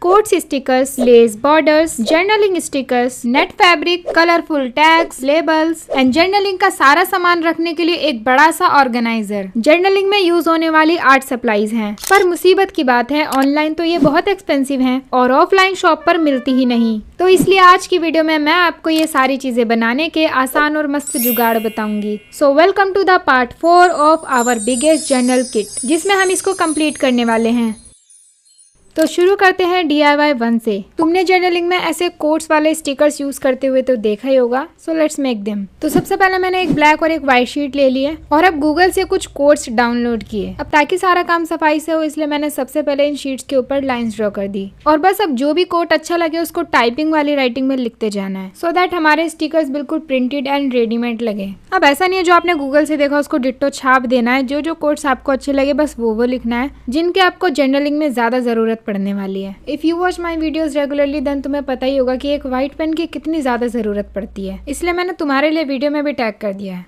Quotes stickers, less borders, journaling stickers, net fabric, colourful tags, labels and journaling का सारा सामान रखने के लिए एक बड़ा सा ऑर्गेनाइजर। जर्नलिंग में यूज होने वाली आर्ट सप्लाईज हैं। पर मुसीबत की बात है, ऑनलाइन तो ये बहुत एक्सपेंसिव हैं और ऑफलाइन शॉप पर मिलती ही नहीं। तो इसलिए आज की वीडियो में मैं आपको ये सारी चीजें बनाने के आसान और मस्त जुगाड़ बताऊंगी। So welcome to the part 4 of our biggest journal kit, जिसमें हम इसको कंप्लीट करने वाले हैं। तो शुरू करते हैं DIY 1 से। तुमने जर्नलिंग में ऐसे कोट्स वाले स्टिकर्स यूज करते हुए तो देखा ही होगा। So let's make them. तो सबसे पहले मैंने एक ब्लैक और एक व्हाइट शीट ले ली है और अब गूगल से कुछ कोट्स डाउनलोड किए। अब ताकि सारा काम सफाई से हो, इसलिए मैंने सबसे पहले इन शीट्स के ऊपर लाइंस ड्रॉ कर दी और बस अब जो भी कोट अच्छा लगे उसको टाइपिंग वाली राइटिंग में लिखते जाना है, सो दैट हमारे स्टिकर्स बिल्कुल प्रिंटेड एंड रेडीमेड लगे। अब ऐसा नहीं है जो आपने गूगल से देखा उसको डिट्टो छाप देना है। जो जो कोट्स आपको अच्छे लगे बस वो लिखना है जिनके आपको जर्नलिंग में ज्यादा जरूरत पड़ने वाली है। If you watch my videos regularly then तुम्हें पता ही होगा कि एक व्हाइट पेन की कितनी ज्यादा जरूरत पड़ती है, इसलिए मैंने तुम्हारे लिए वीडियो में भी टैग कर दिया है।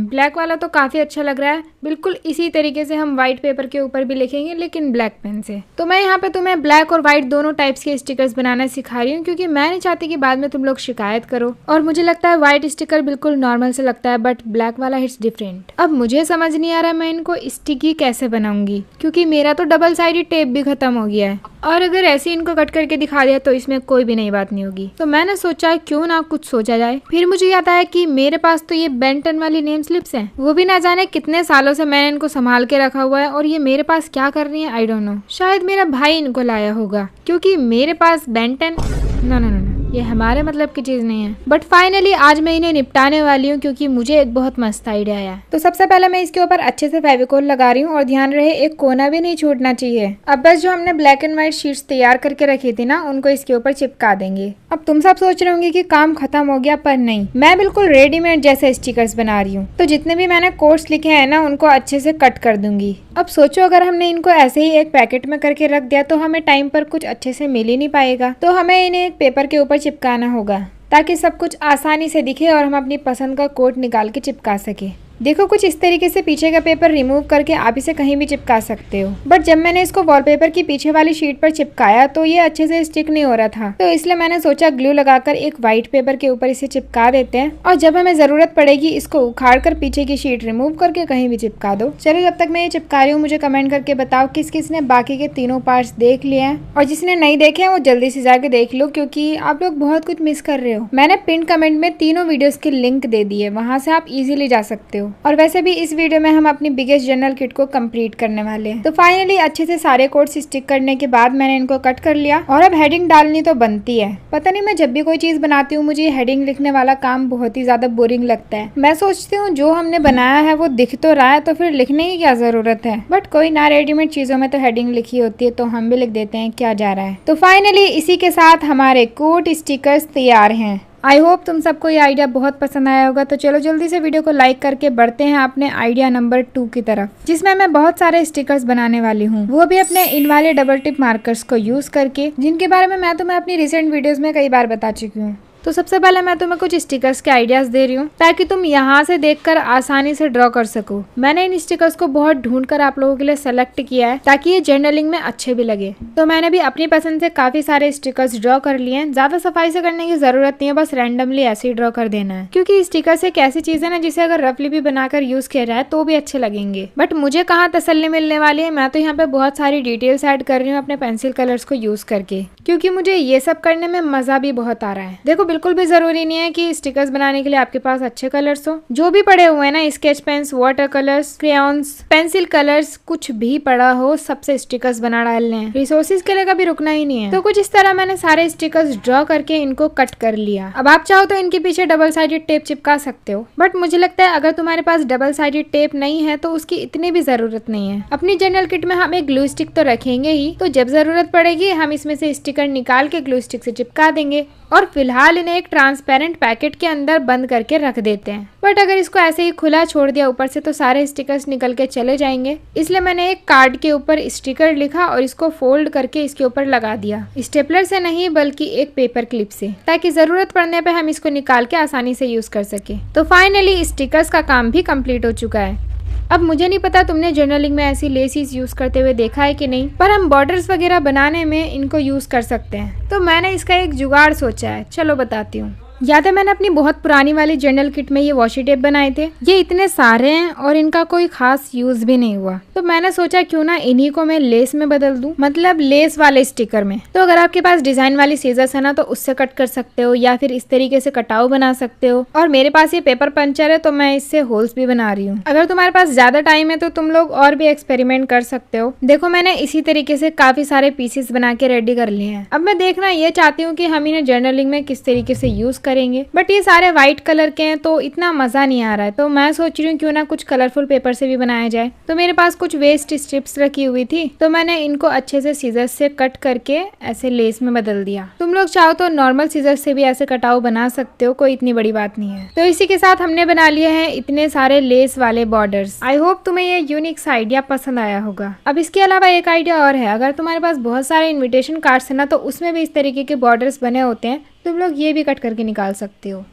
ब्लैक वाला तो काफी अच्छा लग रहा है। बिल्कुल इसी तरीके से हम व्हाइट पेपर के ऊपर भी लिखेंगे, लेकिन ब्लैक पेन से। तो मैं यहाँ पे तुम्हें ब्लैक और व्हाइट दोनों टाइप्स के स्टिकर्स बनाना सिखा रही हूँ, क्योंकि मैं नहीं चाहती कि बाद में तुम लोग शिकायत करो। और मुझे लगता है व्हाइट स्टिकर बिल्कुल नॉर्मल से लगता है, बट ब्लैक वाला हिट्स डिफरेंट। अब मुझे समझ नहीं आ रहा मैं इनको स्टिकी कैसे बनाऊंगी, क्योंकि मेरा तो डबल साइडेड टेप भी खत्म हो गया है और अगर ऐसे इनको कट करके दिखा दिया तो इसमें कोई भी नई बात नहीं होगी। तो मैंने सोचा क्यों ना कुछ सोचा जाए। फिर मुझे याद आया कि मेरे पास तो ये बेंटन वाली नेम स्लिप्स हैं, वो भी ना जाने कितने सालों से मैंने इनको संभाल के रखा हुआ है और ये मेरे पास क्या कर रही है आई डोंट नो। शायद मेरा भाई इनको लाया होगा, क्योंकि मेरे पास बेंटन नो ये हमारे मतलब की चीज नहीं है। बट फाइनली आज मैं इन्हें निपटाने वाली हूँ, क्योंकि मुझे एक बहुत मस्त आइडिया आया। तो सबसे पहले मैं इसके ऊपर अच्छे से फेविकोल लगा रही हूँ और ध्यान रहे एक कोना भी नहीं छूटना चाहिए। अब बस जो हमने ब्लैक एंड व्हाइट शीट्स तैयार करके रखी थी ना, उनको इसके ऊपर चिपका देंगे। अब तुम सब सोच रहे होंगे कि काम खत्म हो गया, पर नहीं, मैं बिल्कुल रेडीमेड जैसे स्टिकर्स बना रही हूँ। तो जितने भी मैंने कोट्स लिखे हैं ना, उनको अच्छे से कट कर दूंगी। अब सोचो अगर हमने इनको ऐसे ही एक पैकेट में करके रख दिया तो हमें टाइम पर कुछ अच्छे से मिल ही नहीं पाएगा। तो हमें इन्हें एक पेपर के ऊपर चिपकाना होगा ताकि सब कुछ आसानी से दिखे और हम अपनी पसंद का कोट निकाल के चिपका सके। देखो कुछ इस तरीके से पीछे का पेपर रिमूव करके आप इसे कहीं भी चिपका सकते हो। बट जब मैंने इसको वॉलपेपर की पीछे वाली शीट पर चिपकाया तो ये अच्छे से स्टिक नहीं हो रहा था। तो इसलिए मैंने सोचा ग्लू लगाकर एक व्हाइट पेपर के ऊपर इसे चिपका देते हैं और जब हमें जरूरत पड़ेगी इसको उखाड़ कर पीछे की शीट रिमूव करके कहीं भी चिपका दो। चलो जब तक मैं ये चिपका रही हूँ मुझे कमेंट करके बताओ किस किस ने बाकी के तीनों पार्ट्स देख लिए हैं, और जिसने नहीं देखे हैं वो जल्दी से जाके देख लो, क्योंकि आप लोग बहुत कुछ मिस कर रहे हो। मैंने पिन कमेंट में तीनों वीडियोस के लिंक दे दिए, वहां से आप इजीली जा सकते हो। और वैसे भी इस वीडियो में हम अपनी बिगेस्ट जर्नल किट को कंप्लीट करने वाले हैं। तो फाइनली अच्छे से सारे कोट्स स्टिक करने के बाद मैंने इनको कट कर लिया और अब हेडिंग डालनी तो बनती है। पता नहीं मैं जब भी कोई चीज बनाती हूँ मुझे हेडिंग लिखने वाला काम बहुत ही ज्यादा बोरिंग लगता है। मैं सोचती हूँ जो हमने बनाया है वो दिख तो रहा है तो फिर लिखने की क्या जरूरत है। बट कोई ना, रेडीमेड चीजों में तो हेडिंग लिखी होती है तो हम भी लिख देते हैं, क्या जा रहा है। तो फाइनली इसी के साथ हमारे कोट स्टिकर्स तैयार हैं। आई होप तुम सबको ये आइडिया बहुत पसंद आया होगा। तो चलो जल्दी से वीडियो को लाइक करके बढ़ते हैं अपने आइडिया नंबर 2 की तरफ, जिसमें मैं बहुत सारे स्टिकर्स बनाने वाली हूँ, वो भी अपने इन वाले डबल टिप मार्कर्स को यूज करके, जिनके बारे में मैं तुम्हें अपनी रिसेंट वीडियोस में कई बार बता चुकी हूँ। तो सबसे पहले मैं तुम्हें कुछ स्टिकर्स के आइडियाज दे रही हूँ ताकि तुम यहाँ से देखकर आसानी से ड्रॉ कर सको। मैंने इन स्टिकर्स को बहुत ढूंढकर आप लोगों के लिए सेलेक्ट किया है ताकि ये जर्नलिंग में अच्छे भी लगे। तो मैंने भी अपनी पसंद से काफी सारे स्टिकर्स ड्रॉ कर लिए हैं। ज्यादा सफाई से करने की जरूरत नहीं है, बस रैंडमली ऐसे ही ड्रॉ कर देना है, क्योंकि स्टिकर्स एक ऐसी चीज है ना जिसे अगर रफली भी बनाकर यूज किया जाए तो भी अच्छे लगेंगे। बट मुझे कहाँ तसल्ली मिलने वाली है, मैं तो यहाँ पे बहुत सारी डिटेल्स ऐड कर रही हूँ अपने पेंसिल कलर्स को यूज करके, क्योंकि मुझे ये सब करने में मजा भी बहुत आ रहा है। देखो बिल्कुल भी जरूरी है कि स्टिकर्स बनाने के लिए आपके पास अच्छे कलर्स हो। जो भी पड़े हुए हैं ना, sketch pens, water colours, crayons, pencil colours, कुछ भी पड़ा हो सबसे स्टिकर्स बना डालने हैं। रिसोर्सेज के लिए कभी रुकना ही नहीं है। तो कुछ इस तरह मैंने सारे स्टिकर्स ड्रॉ करके इनको कट कर लिया। अब आप चाहो तो इनके पीछे डबल साइडेड टेप चिपका सकते हो, बट मुझे लगता है अगर तुम्हारे पास डबल साइडेड टेप नहीं है तो उसकी इतनी भी जरूरत नहीं है। अपनी जर्नल किट में हम एक ग्लू स्टिक तो रखेंगे ही, तो जब जरूरत पड़ेगी हम इसमें से स्टिकर निकाल के ग्लू स्टिक से चिपका देंगे और फिलहाल इन्हें एक ट्रांसपेरेंट पैकेट के अंदर बंद करके रख देते हैं। बट अगर इसको ऐसे ही खुला छोड़ दिया ऊपर से तो सारे स्टिकर्स निकल के चले जाएंगे, इसलिए मैंने एक कार्ड के ऊपर स्टिकर लिखा और इसको फोल्ड करके इसके ऊपर लगा दिया, स्टेपलर से नहीं बल्कि एक पेपर क्लिप से, ताकि जरूरत पड़ने पे हम इसको निकाल के आसानी से यूज कर सके। तो फाइनली स्टिकर्स का काम भी कंप्लीट हो चुका है। अब मुझे नहीं पता तुमने जर्नलिंग में ऐसी लेसिस यूज करते हुए देखा है कि नहीं, पर हम बॉर्डर्स वगैरह बनाने में इनको यूज कर सकते हैं। तो मैंने इसका एक जुगाड़ सोचा है, चलो बताती हूँ। याद है मैंने अपनी बहुत पुरानी वाली जर्नल किट में ये वॉशी टेप बनाए थे। ये इतने सारे हैं और इनका कोई खास यूज भी नहीं हुआ, तो मैंने सोचा क्यों ना इन्हीं को मैं लेस में बदल दूं, मतलब लेस वाले स्टिकर में। तो अगर आपके पास डिजाइन वाली सीजर्स है ना तो उससे कट कर सकते हो, या फिर इस तरीके से कटाव बना सकते हो। और मेरे पास ये पेपर पंचर है तो मैं इससे होल्स भी बना रही हूँ। अगर तुम्हारे पास ज्यादा टाइम है तो तुम लोग और भी एक्सपेरिमेंट कर सकते हो। देखो मैंने इसी तरीके से काफी सारे पीसेस बना के रेडी कर लिए हैं। अब मैं देखना ये चाहती हूँ कि हम इन्हें जर्नलिंग में किस तरीके से यूज करेंगे, बट ये सारे व्हाइट कलर के हैं तो इतना मजा नहीं आ रहा है। तो मैं सोच रही हूँ क्यों ना कुछ कलरफुल पेपर से भी बनाया जाए। तो मेरे पास कुछ वेस्ट स्ट्रिप्स रखी हुई थी तो मैंने इनको अच्छे से सीजर से कट करके ऐसे लेस में बदल दिया। तुम लोग चाहो तो नॉर्मल सीजर से भी ऐसे कटाव बना सकते हो, कोई इतनी बड़ी बात नहीं है। तो इसी के साथ हमने बना लिए हैं इतने सारे लेस वाले बॉर्डर्स। आई होप तुम्हें ये यूनिक आइडिया पसंद आया होगा। अब इसके अलावा एक आइडिया और है, अगर तुम्हारे पास बहुत सारे इन्विटेशन कार्ड्स है ना तो उसमें भी इस तरीके के बॉर्डर्स बने होते हैं, तुम लोग ये भी कट करके निकाल सकते हो।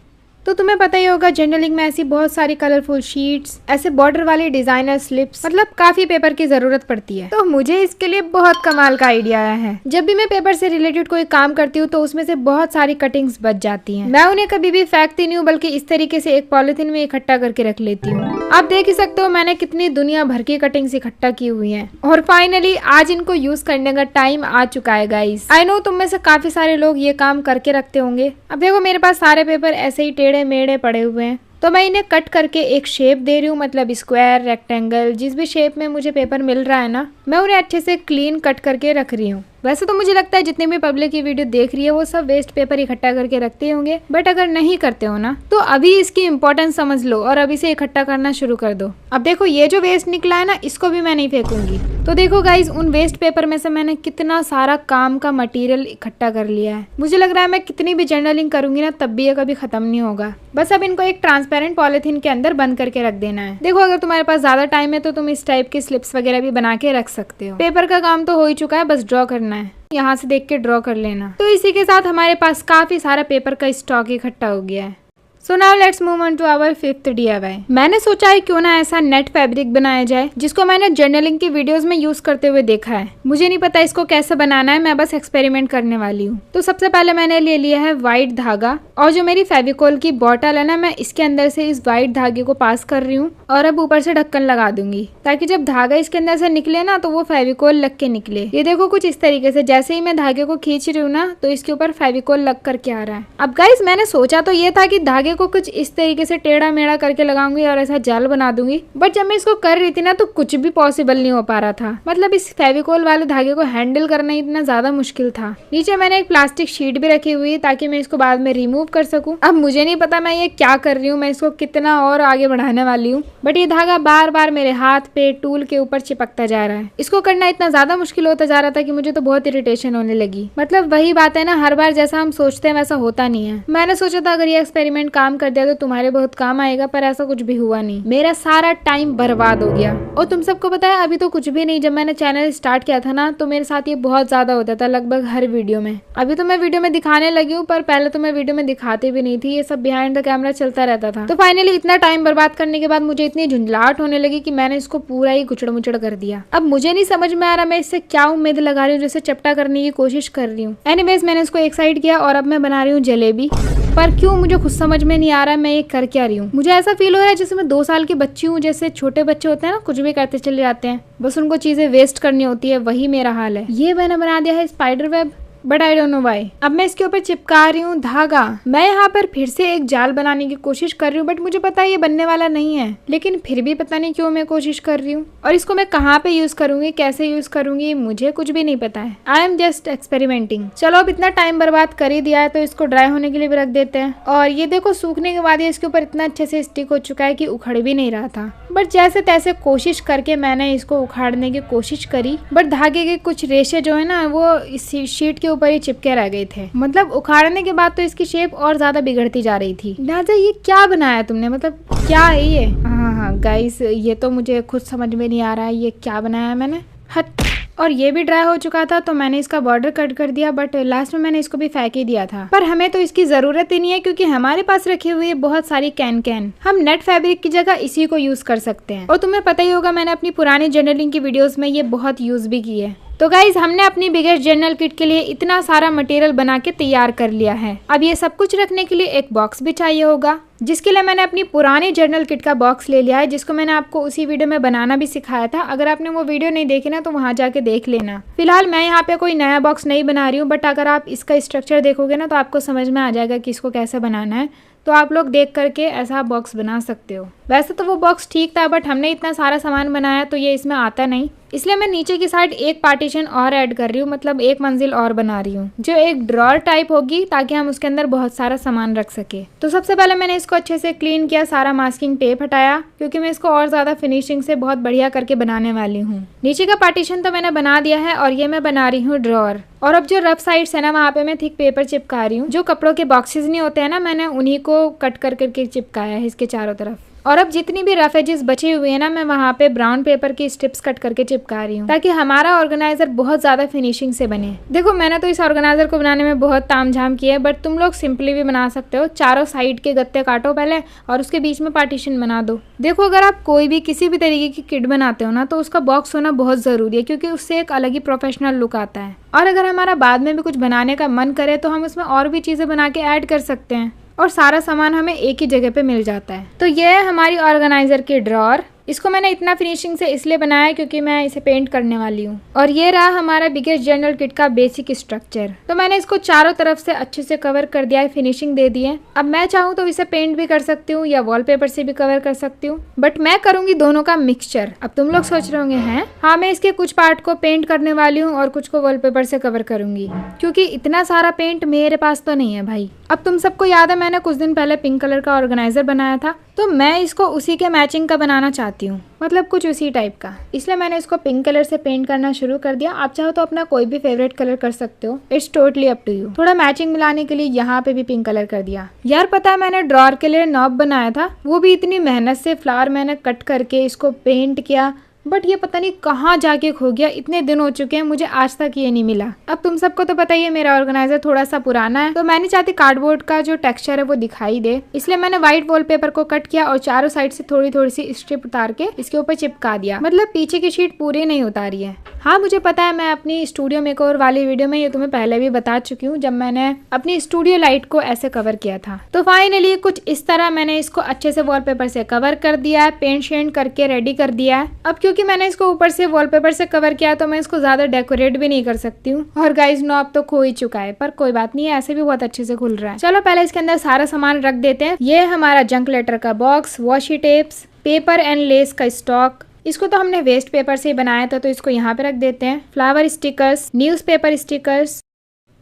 तो तुम्हें पता ही होगा जर्नलिंग में ऐसी बहुत सारी कलरफुल शीट्स, ऐसे बॉर्डर वाली डिजाइनर स्लिप्स, मतलब काफी पेपर की जरूरत पड़ती है। तो मुझे इसके लिए बहुत कमाल का आइडिया आया है। जब भी मैं पेपर से रिलेटेड कोई काम करती हूँ तो उसमें से बहुत सारी कटिंग्स बच जाती हैं। मैं उन्हें कभी भी फेंकती नहीं हूँ, बल्कि इस तरीके से एक पॉलिथीन में इकट्ठा करके रख लेती हूँ। आप देख ही सकते हो मैंने कितनी दुनिया भर की कटिंग्स इकट्ठा की हुई है और फाइनली आज इनको यूज करने का टाइम आ चुका है गाइस। आई नो तुम में से काफी सारे लोग ये काम करके रखते होंगे। अब देखो मेरे पास सारे पेपर ऐसे ही टेढ़े मेढ़े पड़े हुए हैं, तो मैं इन्हें कट करके एक शेप दे रही हूँ, मतलब स्क्वायर, रेक्टेंगल, जिस भी शेप में मुझे पेपर मिल रहा है ना, मैं उन्हें अच्छे से क्लीन कट करके रख रही हूँ। वैसे तो मुझे लगता है जितने भी पब्लिक ये वीडियो देख रही है वो सब वेस्ट पेपर इकट्ठा करके रखते होंगे, बट अगर नहीं करते हो ना तो अभी इसकी इम्पोर्टेंस समझ लो और अभी से इकट्ठा करना शुरू कर दो। अब देखो ये जो वेस्ट निकला है ना, इसको भी मैं नहीं फेंकूंगी। तो देखो गाइज उन वेस्ट पेपर में से मैंने कितना सारा काम का मटेरियल इकट्ठा कर लिया है। मुझे लग रहा है मैं कितनी भी जर्नलिंग करूंगी ना तब भी ये कभी खत्म नहीं होगा। बस अब इनको एक ट्रांसपेरेंट पॉलिथीन के अंदर बंद करके रख देना है। देखो अगर तुम्हारे पास ज्यादा टाइम है तो तुम इस टाइप की स्लिप्स वगैरह भी बना के रख सकते हो। पेपर का काम तो हो ही चुका है, बस ड्रॉ करना है। यहाँ से देख के ड्रॉ कर लेना। तो इसी के साथ हमारे पास काफी सारा पेपर का स्टॉक इकट्ठा हो गया है। So now let's move on to our fifth DIY। मैंने सोचा है क्यों ना ऐसा नेट फैब्रिक बनाया जाए जिसको मैंने जर्नलिंग की वीडियोस में यूज करते हुए देखा है। मुझे नहीं पता इसको कैसे बनाना है, मैं बस एक्सपेरिमेंट करने वाली हूँ। तो सबसे पहले मैंने ले लिया है व्हाइट धागा और जो मेरी फेविकोल की बॉटल है ना, मैं इसके अंदर से इस व्हाइट धागे को पास कर रही हूँ और अब ऊपर से ढक्कन लगा दूंगी ताकि जब धागा इसके अंदर से निकले ना तो वो फेविकोल लग के निकले। ये देखो कुछ इस तरीके से, जैसे ही मैं धागे को खींच रही हूँ ना तो इसके ऊपर फेविकोल लग करके आ रहा है। अब गाइस मैंने सोचा तो ये था कि धागे को कुछ इस तरीके से टेढ़ा मेढ़ा करके लगाऊंगी और ऐसा जाल बना दूंगी, बट जब मैं इसको कर रही थी ना तो कुछ भी पॉसिबल नहीं हो पा रहा था। मतलब इस फेविकोल वाले धागे को हैंडल करना इतना ज्यादा मुश्किल था। नीचे मैंने एक प्लास्टिक शीट भी रखी हुई है ताकि मैं इसको बाद में रिमूव कर सकूं। अब मुझे नहीं पता मैं ये क्या कर रही हूँ, मैं इसको कितना और आगे बढ़ाने वाली हूँ, बट ये धागा बार बार मेरे हाथ पे टूल के ऊपर चिपकता जा रहा है। इसको करना इतना ज्यादा मुश्किल होता जा रहा था कि मुझे तो बहुत इरिटेशन होने लगी। मतलब वही बात है ना, हर बार जैसा हम सोचते हैं वैसा होता नहीं है। मैंने सोचा था अगर ये एक्सपेरिमेंट काम कर दिया तो तुम्हारे बहुत काम आएगा, पर ऐसा कुछ भी हुआ नहीं। मेरा सारा टाइम बर्बाद हो गया। और तुम सबको पता है अभी तो कुछ भी नहीं, जब मैंने चैनल स्टार्ट किया था ना तो मेरे साथ ये बहुत ज्यादा होता था, लगभग हर वीडियो में। अभी तो मैं वीडियो में दिखाने लगी हूँ, पर पहले तो मैं वीडियो में दिखाती भी नहीं थी, ये सब बिहाइंड द कैमरा चलता रहता था। तो फाइनली इतना टाइम बर्बाद करने के बाद मुझे इतनी झुंझलाहट होने लगी कि मैंने इसको पूरा ही गुचड़ मुचड़ कर दिया। अब मुझे नहीं समझ में आ रहा मैं इससे क्या उम्मीद लगा रही हूँ, जैसे चपटा करने की कोशिश कर रही हूँ। एनीवेज मैंने इसको एक साइड किया और अब मैं बना रही हूँ जलेबी, पर क्यों मुझे खुद समझ में नहीं आ रहा है मैं ये कर क्या रही हूँ। मुझे ऐसा फील हो रहा है जैसे मैं 2 साल की बच्ची हूँ, जैसे छोटे बच्चे होते हैं ना कुछ भी करते चले जाते हैं, बस उनको चीजें वेस्ट करनी होती है, वही मेरा हाल है। ये मैंने बना दिया है spider web, but I don't know why. अब मैं इसके ऊपर चिपका रही हूँ धागा। मैं यहाँ पर फिर से एक जाल बनाने की कोशिश कर रही हूँ, बट मुझे पता है ये बनने वाला नहीं है, लेकिन फिर भी पता नहीं क्यों मैं कोशिश कर रही हूँ। और इसको मैं कहाँ पे यूज करूंगी, कैसे यूज करूंगी, मुझे कुछ भी नहीं पता है। I am just experimenting. चलो अब इतना टाइम बर्बाद कर ही दिया है तो इसको ड्राई होने के लिए भी रख देते हैं। और ये देखो सूखने के बाद ये इसके ऊपर इतना अच्छे से स्टिक हो चुका है कि उखड़ भी नहीं रहा था, बट जैसे तैसे कोशिश करके मैंने इसको उखाड़ने की कोशिश करी, बट धागे के कुछ रेशे जो है ना वो इस शीट के ऊपर ही चिपके रह गए थे। मतलब उखाड़ने के बाद तो इसकी शेप और ज्यादा बिगड़ती जा रही थी। राजा ये क्या बनाया तुमने, मतलब क्या है ये? हाँ गाइस ये तो मुझे खुद समझ में नहीं आ रहा है ये क्या बनाया मैंने। हट। और ये भी ड्राई हो चुका था, तो मैंने इसका बॉर्डर कट कर दिया, बट लास्ट में मैंने इसको भी फेंक ही दिया था। पर हमें तो इसकी जरूरत ही नहीं है, क्योंकि हमारे पास रखी हुई है बहुत सारी कैन। हम नेट फैब्रिक की जगह इसी को यूज कर सकते हैं। और तुम्हें पता ही होगा, मैंने अपनी पुरानी जर्नलिंग की वीडियोस में ये बहुत यूज भी की है। तो गाइज, हमने अपनी बिगेस्ट जर्नल किट के लिए इतना सारा मटेरियल बना के तैयार कर लिया है। अब ये सब कुछ रखने के लिए एक बॉक्स भी चाहिए होगा, जिसके लिए मैंने अपनी पुरानी जर्नल किट का बॉक्स ले लिया है, जिसको मैंने आपको उसी वीडियो में बनाना भी सिखाया था। अगर आपने वो वीडियो नहीं देखी ना, तो वहाँ जाके देख लेना। फिलहाल मैं यहाँ पे कोई नया बॉक्स नहीं बना रही हूँ, बट अगर आप इसका स्ट्रक्चर देखोगे ना, तो आपको समझ में आ जाएगा कि इसको कैसे बनाना है। तो आप लोग देख करके ऐसा बॉक्स बना सकते हो। वैसे तो वो बॉक्स ठीक था, बट हमने इतना सारा सामान बनाया तो ये इसमें आता नहीं, इसलिए मैं नीचे की साइड एक पार्टीशन और ऐड कर रही हूँ, मतलब एक मंजिल और बना रही हूँ, जो एक ड्रॉर टाइप होगी, ताकि हम उसके अंदर बहुत सारा सामान रख सके। तो सबसे पहले मैंने इसको अच्छे से क्लीन किया, सारा मास्किंग टेप हटाया, क्योंकि मैं इसको और ज्यादा फिनिशिंग से बहुत बढ़िया करके बनाने वाली हूँ। नीचे का पार्टीशन तो मैंने बना दिया है, और ये मैं बना रही हूँ ड्रॉर। और अब जो रफ साइड्स है ना, वहाँ पे मैं थिक पेपर चिपका रही हूँ। जो कपड़ों के बॉक्सेस नहीं होते हैं ना, मैंने उन्हीं को कट कर करके चिपकाया है इसके चारों तरफ। और अब जितनी भी रफ एजेस बचे हुए हैं ना, मैं वहाँ पे ब्राउन पेपर की स्ट्रिप्स कट करके चिपका रही हूँ, ताकि हमारा ऑर्गेनाइजर बहुत ज्यादा फिनिशिंग से बने। देखो, मैंने तो इस ऑर्गेनाइजर को बनाने में बहुत तामझाम किया है, बट तुम लोग सिंपली भी बना सकते हो। चारों साइड के गत्ते काटो पहले, और उसके बीच में पार्टीशन बना दो। देखो, अगर आप कोई भी किसी भी तरीके की किट बनाते हो ना, तो उसका बॉक्स होना बहुत जरूरी है, क्योंकि उससे एक अलग ही प्रोफेशनल लुक आता है। और अगर हमारा बाद में भी कुछ बनाने का मन करे, तो हम उसमें और भी चीजें बना के ऐड कर सकते हैं, और सारा सामान हमें एक ही जगह पे मिल जाता है। तो ये है हमारी ऑर्गेनाइजर की ड्रॉर। इसको मैंने इतना फिनिशिंग से इसलिए बनाया है, क्योंकि मैं इसे पेंट करने वाली हूँ। और ये रहा हमारा बिगेस्ट जर्नल किट का बेसिक स्ट्रक्चर। तो मैंने इसको चारों तरफ से अच्छे से कवर कर दिया है, फिनिशिंग दे दी है। अब मैं चाहूँ तो इसे पेंट भी कर सकती हूँ, या वॉलपेपर से भी कवर कर सकती हूँ, बट मैं करूंगी दोनों का मिक्सचर। अब तुम लोग सोच रहे होंगे, हैं? हाँ, मैं इसके कुछ पार्ट को पेंट करने वाली हूँ, और कुछ को वॉलपेपर से कवर करूंगी, क्योंकि इतना सारा पेंट मेरे पास तो नहीं है भाई। अब तुम सबको याद है, मैंने कुछ दिन पहले पिंक कलर का ऑर्गेनाइजर बनाया था, तो मैं इसको उसी के मैचिंग का बनाना चाहती हूँ, मतलब कुछ उसी टाइप का। इसलिए मैंने इसको पिंक कलर से पेंट करना शुरू कर दिया। आप चाहो तो अपना कोई भी फेवरेट कलर कर सकते हो, it's totally up to you. थोड़ा मैचिंग मिलाने के लिए यहाँ पे भी पिंक कलर कर दिया। यार, पता है, मैंने ड्रॉर के लिए नॉब बनाया था, वो भी इतनी मेहनत से फ्लावर मैंने कट करके इसको पेंट किया, बट ये पता नहीं कहाँ जाके खो गया। इतने दिन हो चुके हैं, मुझे आज तक ये नहीं मिला। अब तुम सबको तो पता ही है, मेरा ऑर्गेनाइजर थोड़ा सा पुराना है, तो मैं नहीं चाहती कार्डबोर्ड का जो टेक्सचर है वो दिखाई दे, इसलिए मैंने व्हाइट वॉलपेपर को कट किया और चारों साइड से थोड़ी थोड़ी सी स्ट्रिप उतार के इसके ऊपर चिपका दिया। मतलब पीछे की शीट पूरी नहीं उतारी है। हाँ, मुझे पता है, मैं अपनी स्टूडियो मेकओवर वाली वीडियो में ये तुम्हें पहले भी बता चुकी हूँ, जब मैंने अपनी स्टूडियो लाइट को ऐसे कवर किया था। तो फाइनली कुछ इस तरह मैंने इसको अच्छे से वॉलपेपर से कवर कर दिया है, पेंट शेंट करके रेडी कर दिया है। अब क्योंकि मैंने इसको ऊपर से वॉलपेपर से कवर किया, तो मैं इसको ज्यादा डेकोरेट भी नहीं कर सकती हूँ। और गाइस, नॉब तो खो ही चुका है, पर कोई बात नहीं है, ऐसे भी बहुत अच्छे से खुल रहा है। चलो पहले इसके अंदर सारा सामान रख देते हैं। ये हमारा जंक लेटर का box, washi tapes, paper and less का स्टॉक। इसको तो हमने वेस्ट पेपर से ही बनाया था, तो इसको यहाँ पे रख देते हैं। Flower stickers, newspaper stickers,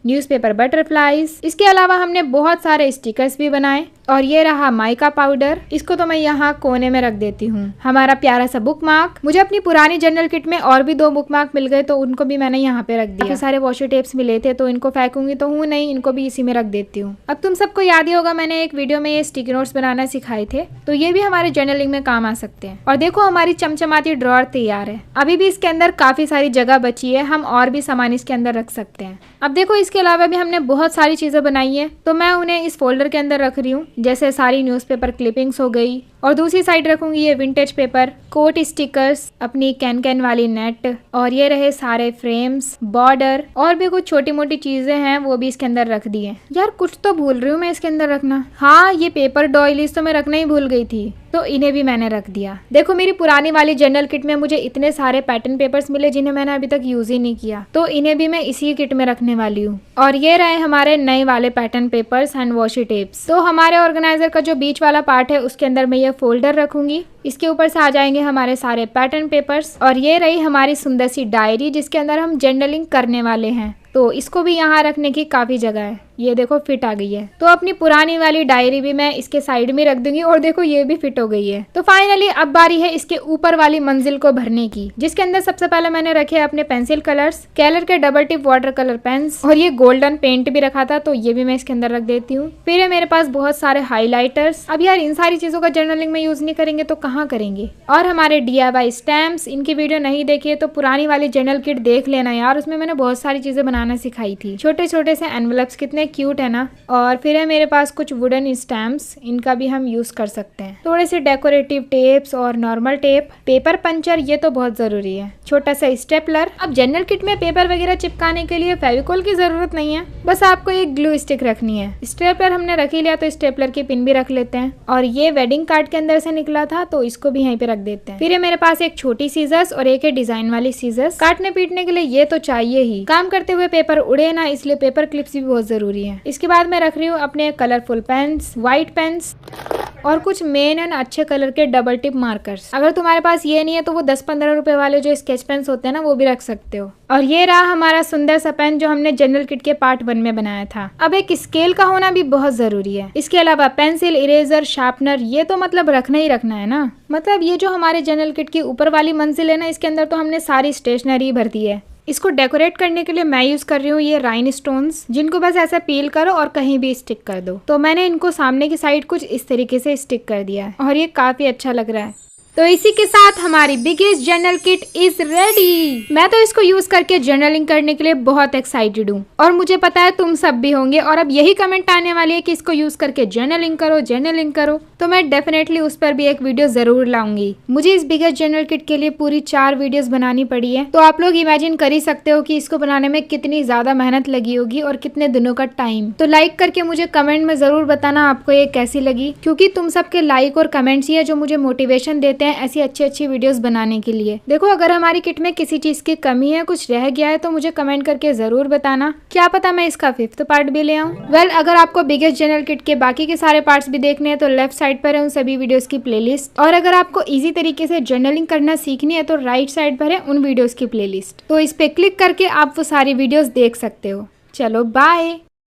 newspaper butterflies. इसके अलावा हमने बहुत सारे स्टिकर्स भी बनाए। और ये रहा माइका पाउडर, इसको तो मैं यहाँ कोने में रख देती हूँ। हमारा प्यारा सा बुक मार्क। मुझे अपनी पुरानी जर्नल किट में और भी 2 बुक मार्क मिल गए, तो उनको भी मैंने यहाँ पे रख दिया। काफी सारे वॉशी टेप्स मिले थे, तो इनको फेंकूंगी तो हूँ नहीं, इनको भी इसी में रख देती हूँ। अब तुम सबको याद ही होगा, मैंने एक वीडियो में ये स्टिकी नोट्स बनाना सिखाए थे, तो ये भी हमारे जर्नलिंग में काम आ सकते हैं। और देखो, हमारी चमचमाती ड्रॉर तैयार है। अभी भी इसके अंदर काफी सारी जगह बची है, हम और भी सामान इसके अंदर रख सकते हैं। अब देखो, इसके अलावा भी हमने बहुत सारी चीजें बनाई है, तो मैं उन्हें इस फोल्डर के अंदर रख रही हूँ। जैसे सारी न्यूज़पेपर क्लिपिंग्स हो गई, और दूसरी साइड रखूंगी ये विंटेज पेपर, कोट स्टिकर्स, अपनी कैन वाली नेट, और ये रहे सारे फ्रेम्स, बॉर्डर, और भी कुछ छोटी मोटी चीजें हैं, वो भी इसके अंदर रख दी है। यार, कुछ तो भूल रही हूँ मैं इसके अंदर रखना। हाँ, ये पेपर डॉयलीज तो मैं रखना ही भूल गई थी, तो इन्हें भी मैंने रख दिया। देखो, मेरी पुरानी वाली जर्नल किट में मुझे इतने सारे पैटर्न पेपर्स मिले, जिन्हें मैंने अभी तक यूज ही नहीं किया, तो इन्हें भी मैं इसी किट में रखने वाली हूँ। और ये रहे हमारे नए वाले pattern papers and washi tapes. तो हमारे ऑर्गेनाइजर का जो बीच वाला पार्ट है, उसके अंदर मैं ये फोल्डर रखूंगी। इसके ऊपर से आ जाएंगे हमारे सारे पैटर्न पेपर्स। और ये रही हमारी सुंदर सी डायरी, जिसके अंदर हम जर्नलिंग करने वाले हैं, तो इसको भी यहाँ रखने की काफी जगह है। ये देखो, फिट आ गई है। तो अपनी पुरानी वाली डायरी भी मैं इसके साइड में रख दूंगी, और देखो ये भी फिट हो गई है। तो फाइनली अब बारी है इसके ऊपर वाली मंजिल को भरने की, जिसके अंदर सबसे पहले मैंने रखे अपने पेंसिल कलर्स, कैलर के double tip water colour pens, और ये गोल्डन पेंट भी रखा था, तो ये भी मैं इसके अंदर रख देती हूँ। फिर है मेरे पास बहुत सारे हाईलाइटर्स। अब यार, इन सारी चीजों का जर्नलिंग में यूज नहीं करेंगे तो कहाँ कहाँ करेंगे। और हमारे DIY स्टैम्प्स, इनकी वीडियो नहीं देखी है तो पुरानी वाली जर्नल किट देख लेना यार, उसमें मैंने बहुत सारी चीजें बनाना सिखाई थी। छोटे छोटे से एनवलप्स कितने क्यूट है ना। और फिर है मेरे पास कुछ वुडन स्टैम्प्स, इनका भी हम यूज कर सकते हैं। थोड़े से डेकोरेटिव टेप्स और नॉर्मल टेप, पेपर पंचर ये तो बहुत जरूरी है, छोटा सा स्टेपलर। अब जर्नल किट में पेपर वगैरह चिपकाने के लिए फेविकोल की जरूरत नहीं है, बस आपको एक ग्लू स्टिक रखनी है। स्टेपलर हमने रख ही लिया तो स्टेपलर की पिन भी रख लेते हैं। और ये वेडिंग कार्ड के अंदर से निकला था तो इसको भी यहीं पे रख देते हैं। फिर ये मेरे पास एक छोटी सीजर्स और एक है डिजाइन वाली सीजर्स। काटने पीटने के लिए ये तो चाहिए ही, काम करते हुए पेपर उड़े ना, इसलिए पेपर क्लिप्स भी बहुत जरूरी है। इसके बाद मैं रख रही हूँ अपने कलरफुल पेन्स, व्हाइट पेन्स और कुछ मेन एंड अच्छे कलर के डबल टिप मार्कर्स। अगर तुम्हारे पास ये नहीं है तो वो 10-15 रुपए वाले जो स्केच पेन्स होते हैं ना, वो भी रख सकते हो। और ये रहा हमारा सुंदर सा पेन जो हमने जर्नल किट के पार्ट 1 में बनाया था। अब एक स्केल का होना भी बहुत जरूरी है। इसके अलावा पेंसिल, इरेजर, शार्पनर, ये तो मतलब रखना ही रखना है ना। मतलब ये जो हमारे जर्नल किट की ऊपर वाली मंजिल है ना, इसके अंदर तो हमने सारी स्टेशनरी भर दी है। इसको डेकोरेट करने के लिए मैं यूज कर रही हूँ ये राइन स्टोन्स, जिनको बस ऐसे पील करो और कहीं भी स्टिक कर दो। तो मैंने इनको सामने की साइड कुछ इस तरीके से स्टिक कर दिया है और ये काफी अच्छा लग रहा है। तो इसी के साथ हमारी biggest journal kit is ready. मैं तो इसको यूज करके जर्नलिंग करने के लिए बहुत एक्साइटेड हूँ और मुझे पता है तुम सब भी होंगे। और अब यही कमेंट आने वाली है कि इसको यूज करके जर्नलिंग करो, जर्नलिंग करो, तो मैं डेफिनेटली उस पर भी एक वीडियो जरूर लाऊंगी। मुझे इस बिगेस्ट जर्नल किट के लिए पूरी 4 वीडियोस बनानी पड़ी है, तो आप लोग इमेजिन कर ही सकते हो कि इसको बनाने में कितनी ज्यादा मेहनत लगी होगी और कितने दिनों का टाइम। तो लाइक करके मुझे कमेंट में जरूर बताना आपको ये कैसी लगी, क्योंकि तुम सबके लाइक और कमेंट्स ही है जो मुझे मोटिवेशन देते हैं ऐसी अच्छी वीडियोस बनाने के लिए। देखो, अगर हमारी किट में किसी चीज की कमी है, कुछ रह गया है, तो मुझे कमेंट करके जरूर बताना, क्या पता मैं इसका 5th पार्ट भी ले आऊं। वेल, अगर आपको बिगेस्ट जर्नल किट के बाकी के सारे पार्ट्स भी देखने हैं तो लेफ्ट साइड पर है उन सभी वीडियोस की प्लेलिस्ट। और अगर आपको इजी तरीके से जर्नलिंग करना सीखनी है तो राइट साइड पर है उन वीडियोस की प्लेलिस्ट। तो इस पे क्लिक करके आप वो सारी वीडियोस देख सकते हो। चलो बाय।